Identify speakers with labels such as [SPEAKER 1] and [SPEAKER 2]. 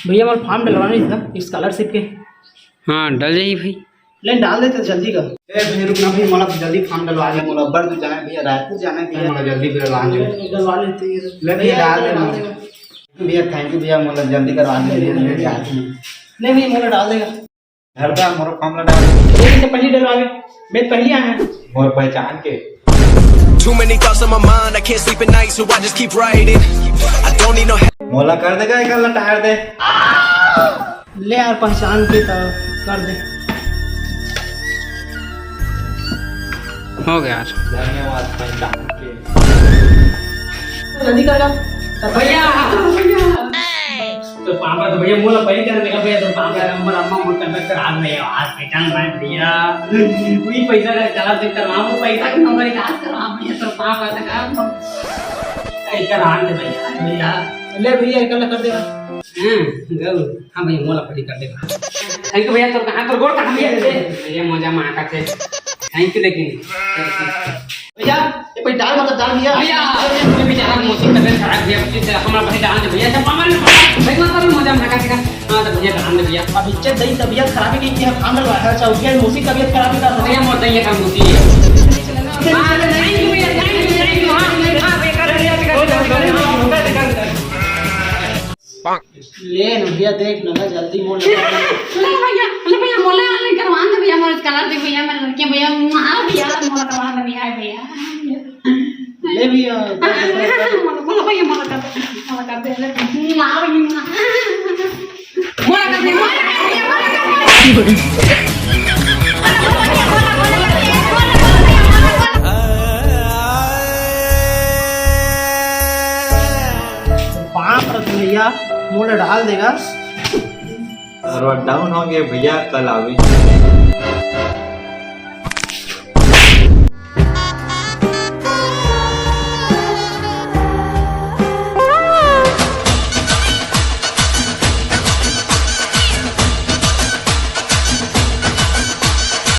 [SPEAKER 1] भैया हमारा फॉर्म डलवाना ही था स्कॉलरशिप के।
[SPEAKER 2] हाँ डल जाइए भाई।
[SPEAKER 1] ले डाल देते जल्दी का। ए भाई रुकना भाई, मोला जल्दी फॉर्म डलवा ले। मोला बड़ दूर जाना है भैया, रायपुर जाना है भैया। मोला जल्दी डलवा ले। डलवा लेते हैं। ले भैया डाल दे भैया। थैंक यू भैया, मोला जल्दी करवा दे। ले नहीं भैया मोला डाल देगा।
[SPEAKER 3] घर का मोरा फॉर्म ला डाल।
[SPEAKER 1] ये से पहले डलवा के मैं पहले आया है।
[SPEAKER 3] मोर पहचान के।
[SPEAKER 4] Too many thoughts on my mind, I can't sleep at night, so I just keep writing. I don't need no help.
[SPEAKER 3] मोला कर देगा एक ला टायर दे।
[SPEAKER 1] ले यार पहचान के तो कर दे।
[SPEAKER 2] हो गया यार।
[SPEAKER 3] धन्यवाद पहचान के।
[SPEAKER 1] जल्दी कर
[SPEAKER 2] भैया तो पापा तो भैया मोला पहले करने का भैया। तो पापा नंबर अम्मा मोट कंडक्टर आज नहीं आज पहचान रहा है भैया। कोई पैसा का चला से करवा वो पैसा के नंबर याद करवा भैया। तो पापा से काम ऐ कर आन दे भैया।
[SPEAKER 1] ले भैया इकल्ला कर देगा।
[SPEAKER 2] हाँ भैया मोला पहले कर देगा। थैंक यू भैया। तो कहाँ पर गोड़ कहाँ भैया मजा में आका थे। थैंक यू लेकिन
[SPEAKER 1] भैया ये कोई डाल मतलब डाल भैया।
[SPEAKER 2] भैया मुझे बेचारा मौसम तबियत खराब भैया। हमारा भाई डाल दे भैया। जब मामा ने भाई माता भी मजा में आका थे। हाँ तो भैया डाल दे भैया।
[SPEAKER 1] अब इज्जत दई तबीयत खराब की थी, हम डलवाया है। चौकिया मौसी तबीयत खराब का
[SPEAKER 2] भैया मोर दैया का मौसी
[SPEAKER 1] ले न भैया देख ना जल्दी मोड़
[SPEAKER 5] भैया मोले वाले करवा दे भैया। मोर कलर दे भैया। मैं लड़के भैया मां भैया मोला करवा दे भैया।
[SPEAKER 1] ले भैया
[SPEAKER 5] मोला भैया मोला कर दे मां भैया मोला कर दे।
[SPEAKER 1] पाँच भैया मोड़ डाल देगा।
[SPEAKER 3] और डाउन हो गए भैया, कल आवे।